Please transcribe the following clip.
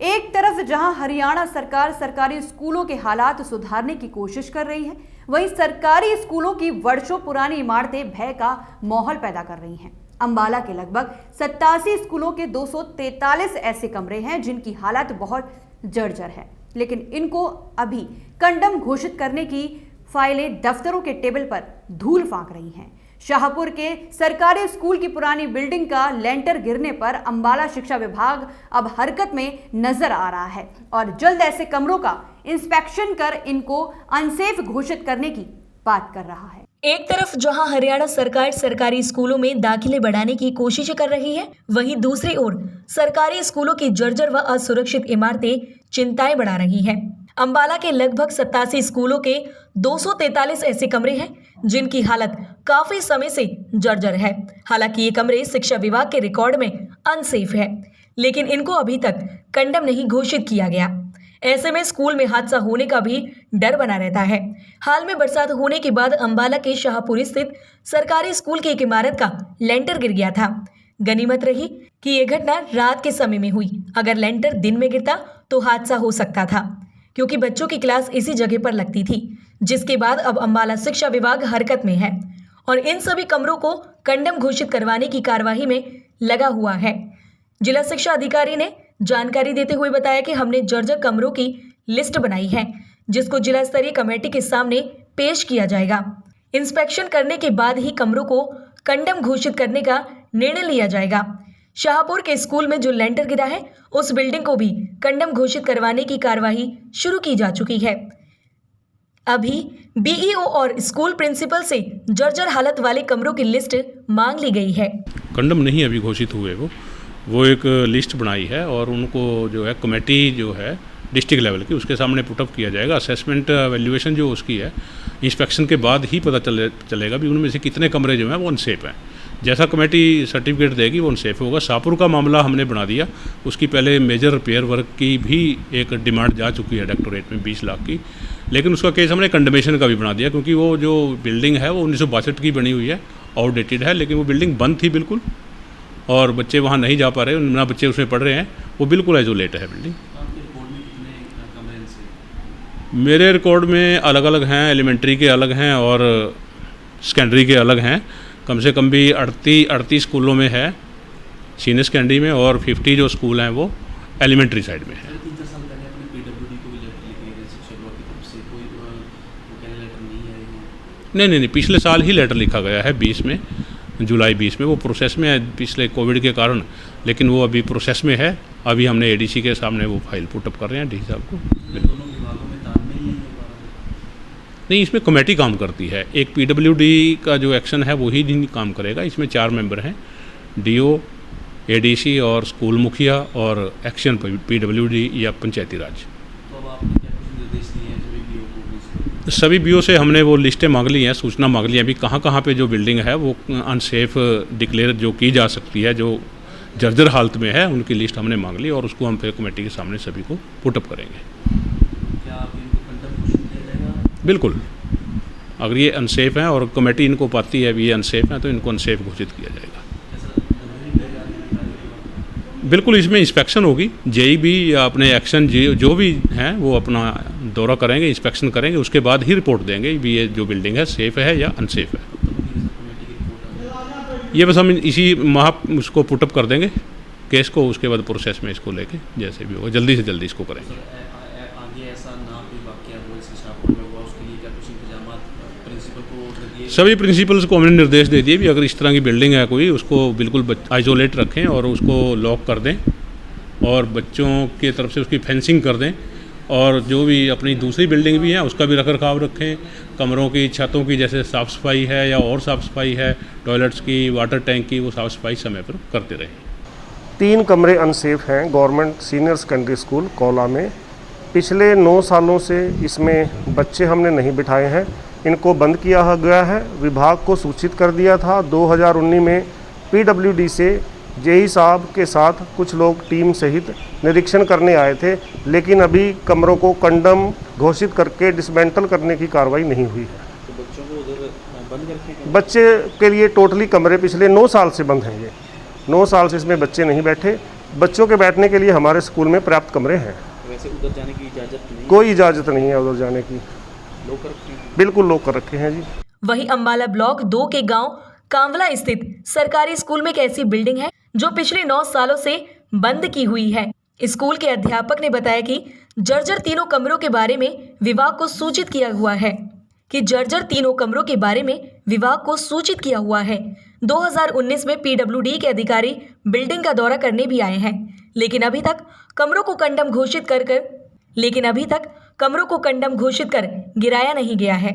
एक तरफ जहां हरियाणा सरकार सरकारी स्कूलों के हालात सुधारने की कोशिश कर रही है, वहीं सरकारी स्कूलों की वर्षों पुरानी इमारतें भय का माहौल पैदा कर रही हैं। अंबाला के लगभग 87 स्कूलों के 243 ऐसे कमरे हैं जिनकी हालत बहुत जर्जर है, लेकिन इनको अभी कंडम घोषित करने की फाइलें दफ्तरों के टेबल पर धूल फांक रही हैं। शाहपुर के सरकारी स्कूल की पुरानी बिल्डिंग का लेंटर गिरने पर अंबाला शिक्षा विभाग अब हरकत में नजर आ रहा है और जल्द ऐसे कमरों का इंस्पेक्शन कर इनको अनसेफ घोषित करने की बात कर रहा है। एक तरफ जहां हरियाणा सरकार सरकारी स्कूलों में दाखिले बढ़ाने की कोशिश कर रही है, वहीं दूसरी ओर सरकारी स्कूलों की जर्जर व असुरक्षित इमारतें चिंताएं बढ़ा रही हैं। अंबाला के लगभग 87 स्कूलों के 243 ऐसे कमरे हैं जिनकी हालत काफी समय से जर्जर है। हालांकि ये कमरे शिक्षा विभाग के रिकॉर्ड में अनसेफ है, लेकिन इनको अभी तक कंडम नहीं घोषित किया गया। ऐसे में स्कूल में हादसा होने का भी डर बना रहता है। हाल में बरसात होने के बाद अंबाला के शाहपुर स्थित सरकारी स्कूल की एक इमारत का लेंटर गिर गया था। गनीमत रही कि यह घटना रात के समय में हुई। अगर लेंटर दिन में गिरता तो हादसा हो सकता था, क्योंकि बच्चों की क्लास इसी जगह पर लगती थी। जिसके बाद अब अंबाला शिक्षा विभाग हरकत में है और इन सभी कमरों को कंडम घोषित करवाने की कार्यवाही में लगा हुआ है। जिला शिक्षा अधिकारी ने जानकारी देते हुए बताया कि हमने जर्जर कमरों की लिस्ट बनाई है, जिसको जिला स्तरीय कमेटी के सामने पेश किया जाएगा। इंस्पेक्शन करने के बाद ही कमरों को कंडम घोषित करने का निर्णय लिया जाएगा। शाहपुर के स्कूल में जो लेंटर गिरा है, उस बिल्डिंग को भी कंडम घोषित करवाने की कार्यवाही शुरू की जा चुकी है। अभी बीईओ और स्कूल प्रिंसिपल से जर्जर हालत वाले कमरों की लिस्ट मांग ली गई है। कंडम नहीं अभी घोषित हुए, वो एक लिस्ट बनाई है और उनको जो है कमेटी जो है डिस्ट्रिक्ट लेवल की, उसके सामने पुटअप किया जाएगा। असेसमेंट वैल्यूएशन जो उसकी है, इंस्पेक्शन के बाद ही पता चलेगा भी उनमें से कितने कमरे जो हैं वो अनसेफ हैं। जैसा कमेटी सर्टिफिकेट देगी वो अनसेफ होगा। शाहपुर का मामला हमने बना दिया, उसकी पहले मेजर रिपेयर वर्क की भी एक डिमांड जा चुकी है डायरेक्टोरेट में 20 लाख की, लेकिन उसका केस हमने कंडमेशन का भी बना दिया, क्योंकि वो जो बिल्डिंग है वो 1962 की बनी हुई है, आउटडेटेड है, लेकिन वो बिल्डिंग बंद थी बिल्कुल और बच्चे वहाँ नहीं जा पा रहे, ना बच्चे उसमें पढ़ रहे हैं, वो बिल्कुल आइसोलेट है बिल्डिंग। मेरे रिकॉर्ड में अलग अलग हैं, एलिमेंट्री के अलग हैं और सेकेंडरी के अलग हैं। कम से कम भी 38 स्कूलों में है सीनियर सेकेंडरी में, और 50 जो स्कूल हैं वो एलिमेंट्री साइड में है। नहीं, पिछले साल ही लेटर लिखा गया है 20 में, जुलाई 20 में। वो प्रोसेस में है पिछले कोविड के कारण, लेकिन वो अभी प्रोसेस में है। अभी हमने एडीसी के सामने वो फाइल पुटअप कर रहे हैं डीसी साहब को। नहीं, इसमें कमेटी काम करती है। एक पीडब्ल्यूडी का जो एक्शन है वही नहीं काम करेगा। इसमें 4 मेंबर हैं, डीओ, एडीसी और स्कूल मुखिया और एक्शन पीडब्ल्यूडी या पंचायती राज। तो अब आपने क्या कुछ निर्देश दिए हैं सभी बीओ को? सभी बीओ से हमने वो लिस्टें मांग ली हैं, सूचना मांग ली है अभी कहाँ पे जो बिल्डिंग है वो अनसेफ डिक्लेयर जो की जा सकती है, जो जर्जर हालत में है, उनकी लिस्ट हमने मांग ली और उसको हम फिर कमेटी के सामने सभी को पुटअप करेंगे। बिल्कुल, अगर ये अनसेफ हैं और कमेटी इनको पाती है भी ये अनसेफ हैं तो इनको अनसेफ घोषित किया जाएगा। बिल्कुल, इसमें इंस्पेक्शन होगी। जेई भी या अपने एक्शन जो भी हैं वो अपना दौरा करेंगे, इंस्पेक्शन करेंगे, उसके बाद ही रिपोर्ट देंगे भी ये जो बिल्डिंग है सेफ है या अनसेफ है। ये बस हम इसी माह उसको पुटअप कर देंगे केस को, उसके बाद प्रोसेस में इसको लेके जैसे भी होगा जल्दी से जल्दी इसको करेंगे। सभी प्रिंसिपल्स को हमने निर्देश दे दिए भी अगर इस तरह की बिल्डिंग है कोई, उसको बिल्कुल आइसोलेट रखें और उसको लॉक कर दें और बच्चों की तरफ से उसकी फेंसिंग कर दें, और जो भी अपनी दूसरी बिल्डिंग भी है उसका भी रखरखाव रखें। कमरों की, छतों की जैसे साफ़ सफाई है या और साफ़ सफाई है, टॉयलेट्स की, वाटर टैंक की, वो साफ़ सफाई समय पर करते रहें। 3 कमरे अनसेफ हैं गवर्नमेंट सीनियर सेकेंडरी स्कूल कौला में। पिछले 9 सालों से इसमें बच्चे हमने नहीं बिठाए हैं, इनको बंद किया गया है। विभाग को सूचित कर दिया था। 2019 में पीडब्ल्यूडी से जेई साहब के साथ कुछ लोग टीम सहित निरीक्षण करने आए थे, लेकिन अभी कमरों को कंडम घोषित करके डिसमेंटल करने की कार्रवाई नहीं हुई है। तो बच्चों को उधर बंद करके बच्चे के लिए टोटली कमरे पिछले 9 साल से बंद हैं। ये 9 साल से इसमें बच्चे नहीं बैठे। बच्चों के बैठने के लिए हमारे स्कूल में पर्याप्त कमरे हैं। वैसे उधर जाने की इजाज़त नहीं है? कोई इजाज़त नहीं है उधर जाने की। लोग रखे हैं? बिल्कुल लॉक कर रखे हैं जी। वहीं अम्बाला ब्लॉक 2 के गांव कांवला स्थित सरकारी स्कूल में एक ऐसी बिल्डिंग है जो पिछले 9 सालों से बंद की हुई है। स्कूल के अध्यापक ने बताया कि जर्जर तीनों कमरों के बारे में विभाग को सूचित किया हुआ है 2019 में पीडब्ल्यूडी के अधिकारी बिल्डिंग का दौरा करने भी आए हैं, लेकिन अभी तक कमरों को कंडम घोषित कर गिराया नहीं गया है।